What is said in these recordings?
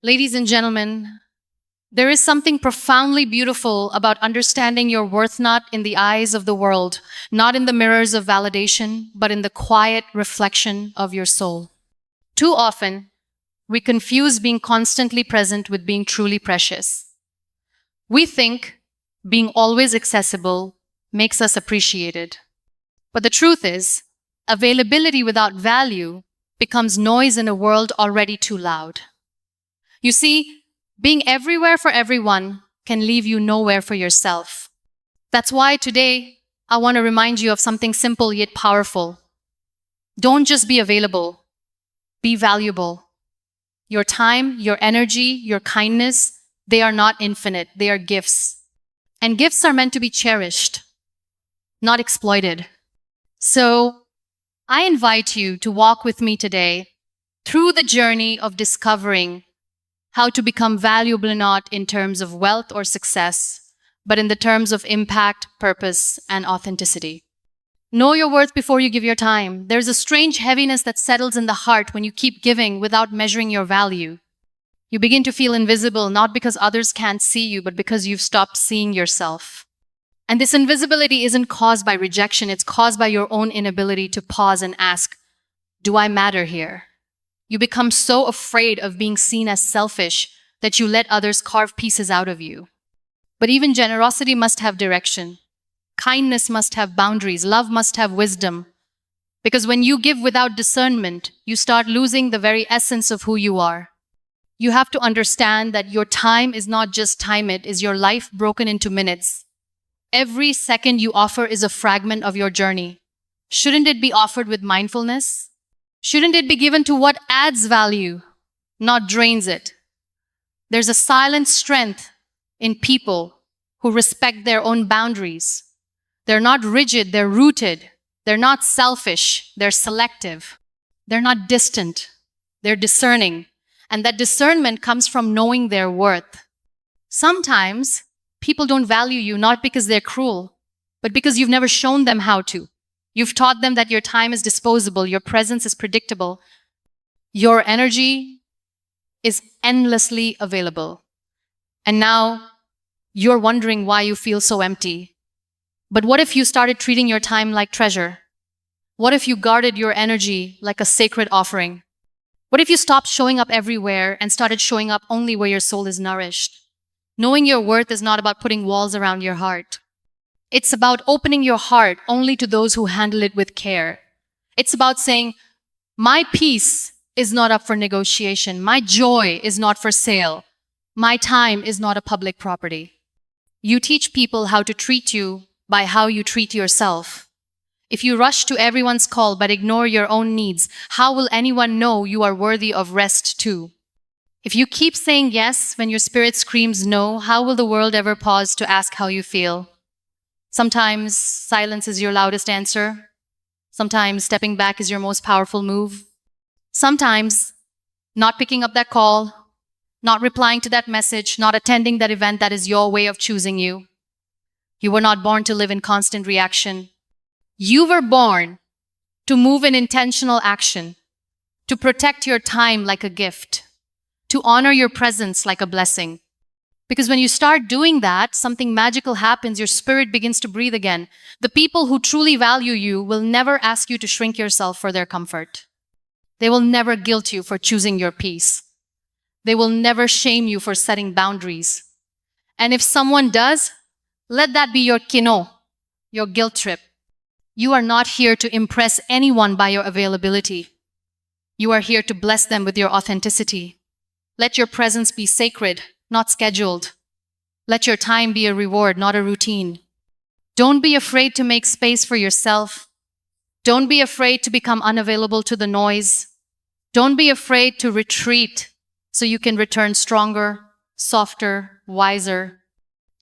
Ladies and gentlemen, there is something profoundly beautiful about understanding your worth not in the eyes of the world, not in the mirrors of validation, but in the quiet reflection of your soul. Too often, we confuse being constantly present with being truly precious. We think being always accessible makes us appreciated. But the truth is, availability without value becomes noise in a world already too loud. You see, being everywhere for everyone can leave you nowhere for yourself. That's why today I want to remind you of something simple yet powerful. Don't just be available, be valuable. Your time, your energy, your kindness, they are not infinite, they are gifts. And gifts are meant to be cherished, not exploited. So I invite you to walk with me today through the journey of discovering how to become valuable not in terms of wealth or success, but in the terms of impact, purpose, and authenticity. Know your worth before you give your time. There's a strange heaviness that settles in the heart when you keep giving without measuring your value. You begin to feel invisible, not because others can't see you, but because you've stopped seeing yourself. And this invisibility isn't caused by rejection, it's caused by your own inability to pause and ask, do I matter here? You become so afraid of being seen as selfish that you let others carve pieces out of you. But even generosity must have direction. Kindness must have boundaries. Love must have wisdom. Because when you give without discernment, you start losing the very essence of who you are. You have to understand that your time is not just time, it is your life broken into minutes. Every second you offer is a fragment of your journey. Shouldn't it be offered with mindfulness? Shouldn't it be given to what adds value, not drains it? There's a silent strength in people who respect their own boundaries. They're not rigid, they're rooted. They're not selfish, they're selective. They're not distant, they're discerning. And that discernment comes from knowing their worth. Sometimes people don't value you not because they're cruel, but because you've never shown them how to. You've taught them that your time is disposable, your presence is predictable, your energy is endlessly available. And now you're wondering why you feel so empty. But what if you started treating your time like treasure? What if you guarded your energy like a sacred offering? What if you stopped showing up everywhere and started showing up only where your soul is nourished? Knowing your worth is not about putting walls around your heart. It's about opening your heart only to those who handle it with care. It's about saying, my peace is not up for negotiation. My joy is not for sale. My time is not a public property. You teach people how to treat you by how you treat yourself. If you rush to everyone's call but ignore your own needs, how will anyone know you are worthy of rest too? If you keep saying yes when your spirit screams no, how will the world ever pause to ask how you feel? Sometimes silence is your loudest answer. Sometimes stepping back is your most powerful move. Sometimes not picking up that call, not replying to that message, not attending that event, that is your way of choosing you. You were not born to live in constant reaction. You were born to move in intentional action, to protect your time like a gift, to honor your presence like a blessing. Because when you start doing that, something magical happens, your spirit begins to breathe again. The people who truly value you will never ask you to shrink yourself for their comfort. They will never guilt you for choosing your peace. They will never shame you for setting boundaries. And if someone does, let that be your kino, your guilt trip. You are not here to impress anyone by your availability. You are here to bless them with your authenticity. Let your presence be sacred, not scheduled. Let your time be a reward, not a routine. Don't be afraid to make space for yourself. Don't be afraid to become unavailable to the noise. Don't be afraid to retreat so you can return stronger, softer, wiser.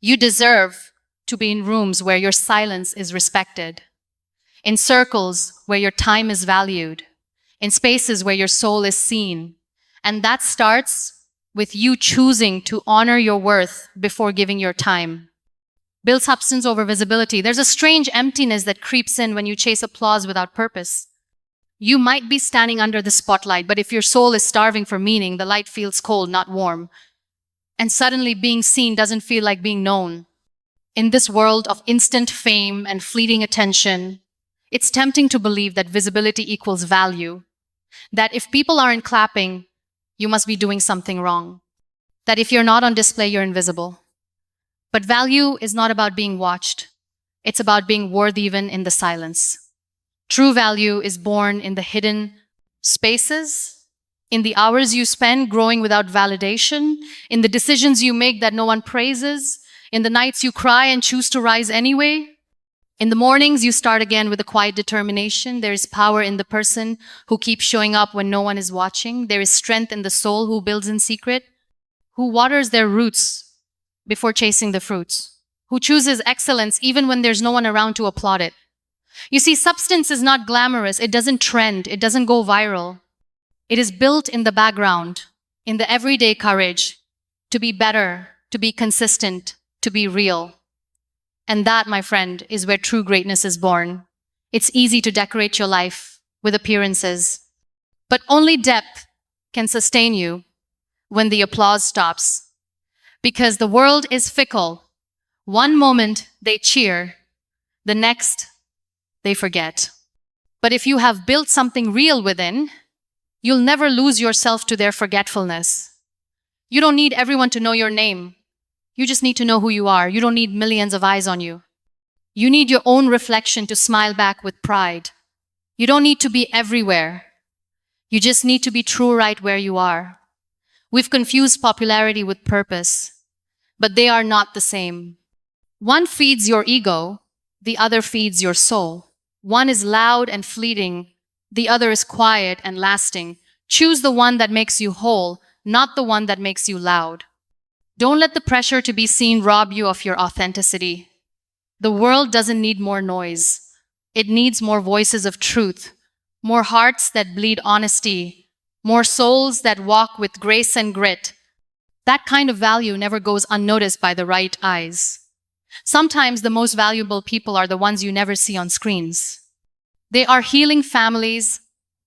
You deserve to be in rooms where your silence is respected, in circles where your time is valued, in spaces where your soul is seen. And that starts with you choosing to honor your worth before giving your time. Build substance over visibility. There's a strange emptiness that creeps in when you chase applause without purpose. You might be standing under the spotlight, but if your soul is starving for meaning, the light feels cold, not warm. And suddenly being seen doesn't feel like being known. In this world of instant fame and fleeting attention, it's tempting to believe that visibility equals value, that if people aren't clapping, you must be doing something wrong, that if you're not on display, you're invisible. But value is not about being watched. It's about being worth even in the silence. True value is born in the hidden spaces, in the hours you spend growing without validation, in the decisions you make that no one praises, in the nights you cry and choose to rise anyway. In the mornings you start again with a quiet determination. There is power in the person who keeps showing up when no one is watching. There is strength in the soul who builds in secret, who waters their roots before chasing the fruits, who chooses excellence even when there's no one around to applaud it. You see, substance is not glamorous. It doesn't trend. It doesn't go viral. It is built in the background, in the everyday courage to be better, to be consistent, to be real. And that, my friend, is where true greatness is born. It's easy to decorate your life with appearances, but only depth can sustain you when the applause stops. Because the world is fickle. One moment they cheer, the next they forget. But if you have built something real within, you'll never lose yourself to their forgetfulness. You don't need everyone to know your name. You just need to know who you are. You don't need millions of eyes on you. You need your own reflection to smile back with pride. You don't need to be everywhere. You just need to be true right where you are. We've confused popularity with purpose, but they are not the same. One feeds your ego, the other feeds your soul. One is loud and fleeting, the other is quiet and lasting. Choose the one that makes you whole, not the one that makes you loud. Don't let the pressure to be seen rob you of your authenticity. The world doesn't need more noise. It needs more voices of truth, more hearts that bleed honesty, more souls that walk with grace and grit. That kind of value never goes unnoticed by the right eyes. Sometimes the most valuable people are the ones you never see on screens. They are healing families,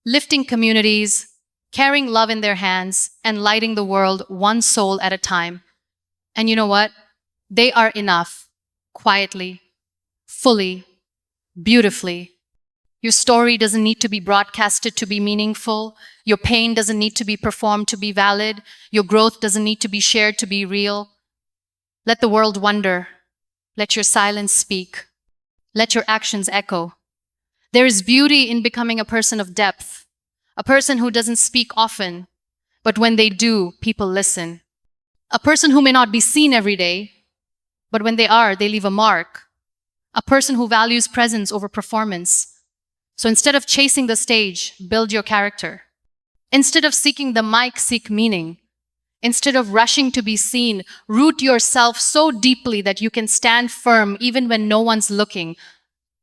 lifting communities, carrying love in their hands, and lighting the world one soul at a time. And you know what? They are enough, quietly, fully, beautifully. Your story doesn't need to be broadcasted to be meaningful. Your pain doesn't need to be performed to be valid. Your growth doesn't need to be shared to be real. Let the world wonder. Let your silence speak. Let your actions echo. There is beauty in becoming a person of depth, a person who doesn't speak often, but when they do, people listen. A person who may not be seen every day, but when they are, they leave a mark. A person who values presence over performance. So instead of chasing the stage, build your character. Instead of seeking the mic, seek meaning. Instead of rushing to be seen, root yourself so deeply that you can stand firm even when no one's looking.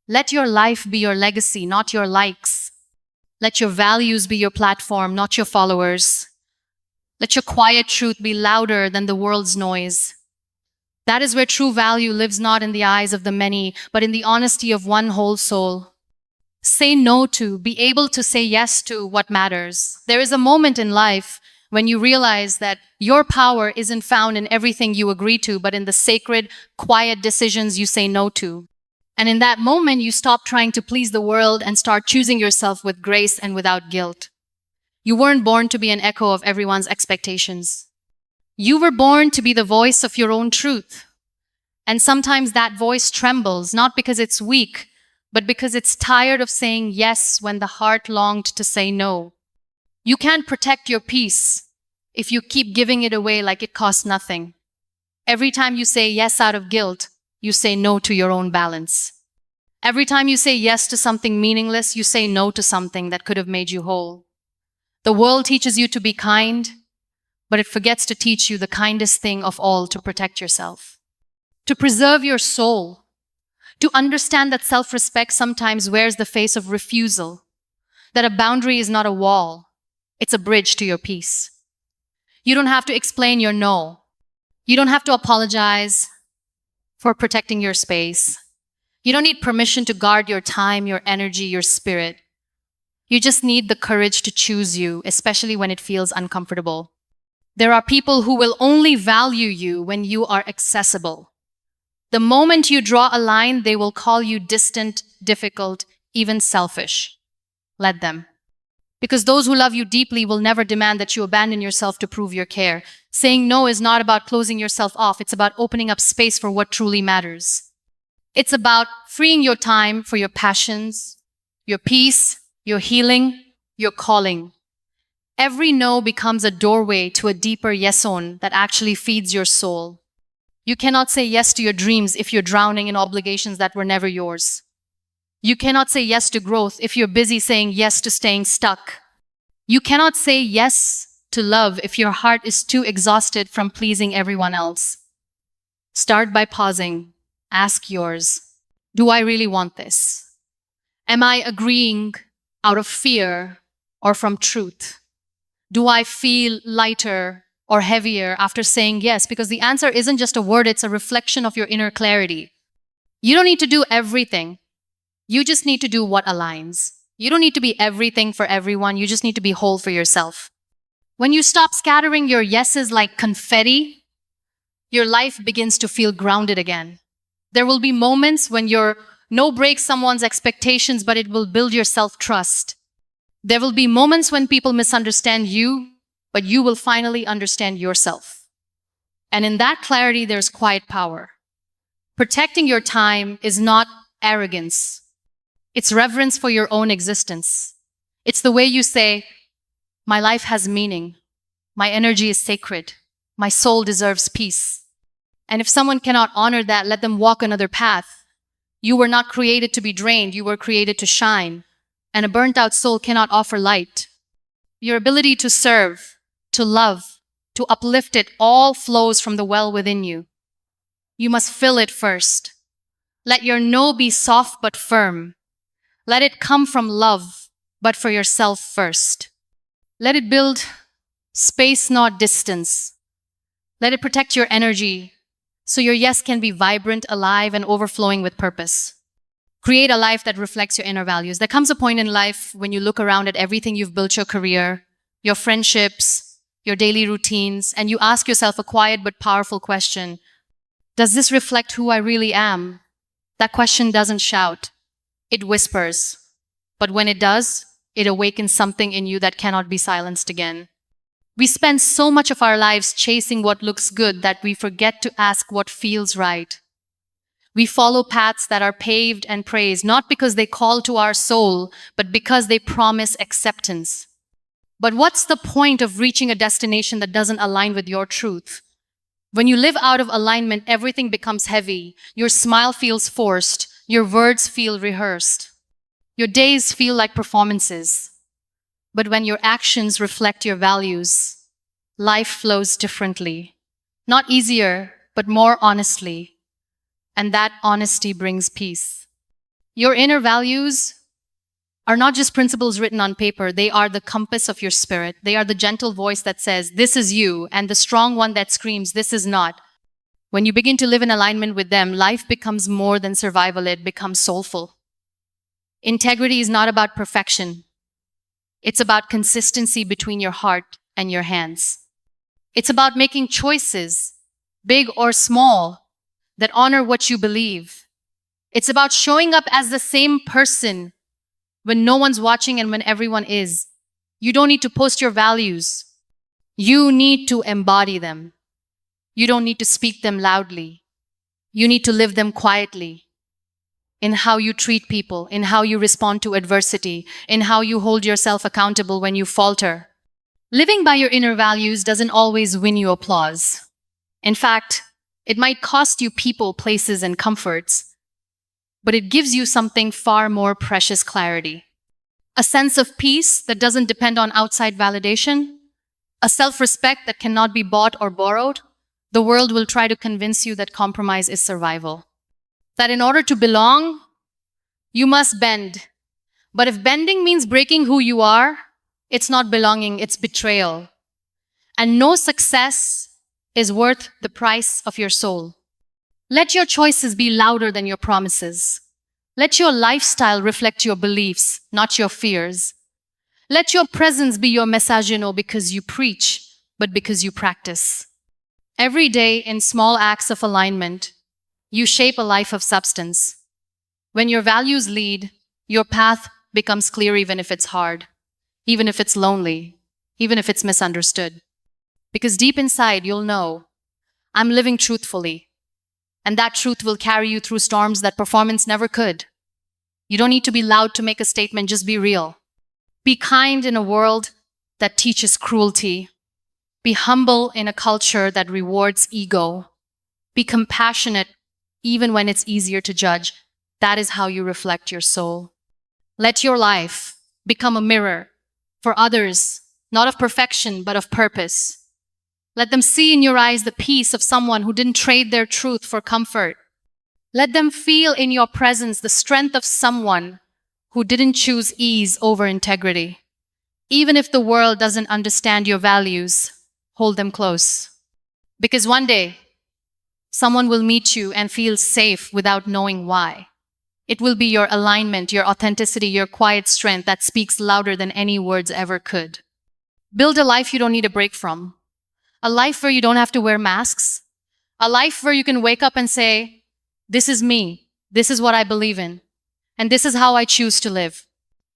Let your life be your legacy, not your likes. Let your values be your platform, not your followers. Let your quiet truth be louder than the world's noise. That is where true value lives, not in the eyes of the many, but in the honesty of one whole soul. Say no to, be able to say yes to what matters. There is a moment in life when you realize that your power isn't found in everything you agree to, but in the sacred, quiet decisions you say no to. And in that moment, you stop trying to please the world and start choosing yourself with grace and without guilt. You weren't born to be an echo of everyone's expectations. You were born to be the voice of your own truth. And sometimes that voice trembles, not because it's weak, but because it's tired of saying yes when the heart longed to say no. You can't protect your peace if you keep giving it away like it costs nothing. Every time you say yes out of guilt, you say no to your own balance. Every time you say yes to something meaningless, you say no to something that could have made you whole. The world teaches you to be kind, but it forgets to teach you the kindest thing of all, to protect yourself, to preserve your soul, to understand that self-respect sometimes wears the face of refusal, that a boundary is not a wall, it's a bridge to your peace. You don't have to explain your no. You don't have to apologize for protecting your space. You don't need permission to guard your time, your energy, your spirit. You just need the courage to choose you, especially when it feels uncomfortable. There are people who will only value you when you are accessible. The moment you draw a line, they will call you distant, difficult, even selfish. Let them. Because those who love you deeply will never demand that you abandon yourself to prove your care. Saying no is not about closing yourself off, it's about opening up space for what truly matters. It's about freeing your time for your passions, your peace, your healing, your calling. Every no becomes a doorway to a deeper yes-on that actually feeds your soul. You cannot say yes to your dreams if you're drowning in obligations that were never yours. You cannot say yes to growth if you're busy saying yes to staying stuck. You cannot say yes to love if your heart is too exhausted from pleasing everyone else. Start by pausing. Ask yours. Do I really want this? Am I agreeing out of fear or from truth? Do I feel lighter or heavier after saying yes? Because the answer isn't just a word, it's a reflection of your inner clarity. You don't need to do everything. You just need to do what aligns. You don't need to be everything for everyone. You just need to be whole for yourself. When you stop scattering your yeses like confetti, your life begins to feel grounded again. There will be moments when your no breaks someone's expectations, but it will build your self-trust. There will be moments when people misunderstand you, but you will finally understand yourself. And in that clarity, there's quiet power. Protecting your time is not arrogance. It's reverence for your own existence. It's the way you say, my life has meaning. My energy is sacred. My soul deserves peace. And if someone cannot honor that, let them walk another path. You were not created to be drained. You were created to shine. And a burnt-out soul cannot offer light. Your ability to serve, to love, to uplift it all flows from the well within you. You must fill it first. Let your no be soft but firm. Let it come from love, but for yourself first. Let it build space, not distance. Let it protect your energy so your yes can be vibrant, alive, and overflowing with purpose. Create a life that reflects your inner values. There comes a point in life when you look around at everything you've built, your career, your friendships, your daily routines, and you ask yourself a quiet but powerful question. Does this reflect who I really am? That question doesn't shout. It whispers. But when it does, it awakens something in you that cannot be silenced again. We spend so much of our lives chasing what looks good that we forget to ask what feels right. We follow paths that are paved and praised, not because they call to our soul, but because they promise acceptance. But what's the point of reaching a destination that doesn't align with your truth? When you live out of alignment, everything becomes heavy. Your smile feels forced. Your words feel rehearsed. Your days feel like performances. But when your actions reflect your values, life flows differently. Not easier, but more honestly. And that honesty brings peace. Your inner values are not just principles written on paper. They are the compass of your spirit. They are the gentle voice that says, this is you, and the strong one that screams, this is not. When you begin to live in alignment with them, life becomes more than survival. It becomes soulful. Integrity is not about perfection. It's about consistency between your heart and your hands. It's about making choices, big or small, that honor what you believe. It's about showing up as the same person when no one's watching and when everyone is. You don't need to post your values. You need to embody them. You don't need to speak them loudly. You need to live them quietly. In how you treat people, in how you respond to adversity, in how you hold yourself accountable when you falter. Living by your inner values doesn't always win you applause. In fact, it might cost you people, places, and comforts, but it gives you something far more precious: clarity. A sense of peace that doesn't depend on outside validation, a self-respect that cannot be bought or borrowed. The world will try to convince you that compromise is survival. That in order to belong, you must bend. But if bending means breaking who you are, it's not belonging, it's betrayal. And no success is worth the price of your soul. Let your choices be louder than your promises. Let your lifestyle reflect your beliefs, not your fears. Let your presence be your message, because you preach, but because you practice. Every day, in small acts of alignment, you shape a life of substance. When your values lead, your path becomes clear even if it's hard, even if it's lonely, even if it's misunderstood. Because deep inside, you'll know, I'm living truthfully, and that truth will carry you through storms that performance never could. You don't need to be loud to make a statement, just be real. Be kind in a world that teaches cruelty. Be humble in a culture that rewards ego. Be compassionate even when it's easier to judge. That is how you reflect your soul. Let your life become a mirror for others, not of perfection, but of purpose. Let them see in your eyes the peace of someone who didn't trade their truth for comfort. Let them feel in your presence the strength of someone who didn't choose ease over integrity. Even if the world doesn't understand your values, hold them close. Because one day, someone will meet you and feel safe without knowing why. It will be your alignment, your authenticity, your quiet strength that speaks louder than any words ever could. Build a life you don't need a break from. A life where you don't have to wear masks. A life where you can wake up and say, this is me. This is what I believe in. And this is how I choose to live.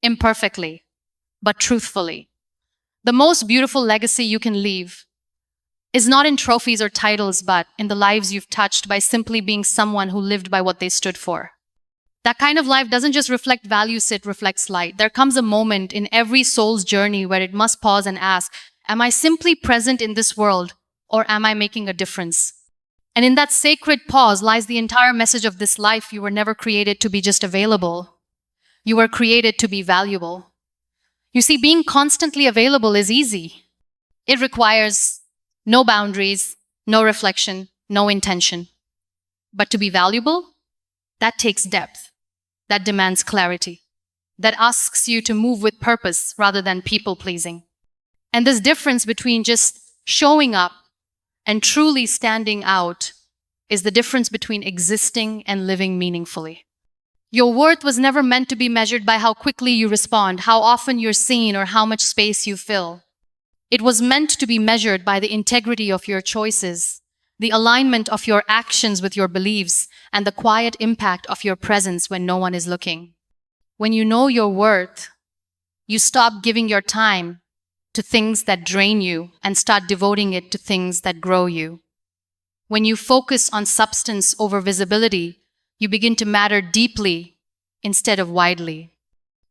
Imperfectly, but truthfully. The most beautiful legacy you can leave is not in trophies or titles, but in the lives you've touched by simply being someone who lived by what they stood for. That kind of life doesn't just reflect values, it reflects light. There comes a moment in every soul's journey where it must pause and ask, am I simply present in this world, or am I making a difference? And in that sacred pause lies the entire message of this life. You were never created to be just available. You were created to be valuable. You see, being constantly available is easy. It requires no boundaries, no reflection, no intention. But to be valuable, that takes depth. That demands clarity. That asks you to move with purpose rather than people-pleasing. And this difference between just showing up and truly standing out is the difference between existing and living meaningfully. Your worth was never meant to be measured by how quickly you respond, how often you're seen, or how much space you fill. It was meant to be measured by the integrity of your choices, the alignment of your actions with your beliefs, and the quiet impact of your presence when no one is looking. When you know your worth, you stop giving your time to things that drain you and start devoting it to things that grow you. When you focus on substance over visibility, you begin to matter deeply instead of widely.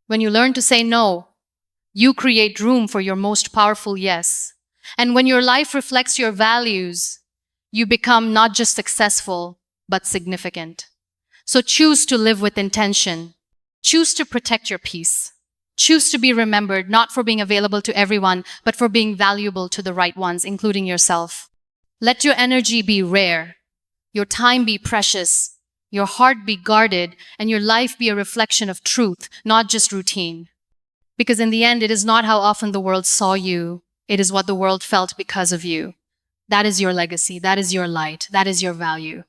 When you learn to say no, you create room for your most powerful yes. And when your life reflects your values, you become not just successful, but significant. So choose to live with intention. Choose to protect your peace. Choose to be remembered not for being available to everyone, but for being valuable to the right ones, including yourself. Let your energy be rare, your time be precious, your heart be guarded, and your life be a reflection of truth, not just routine. Because in the end, it is not how often the world saw you, it is what the world felt because of you. That is your legacy, that is your light, that is your value.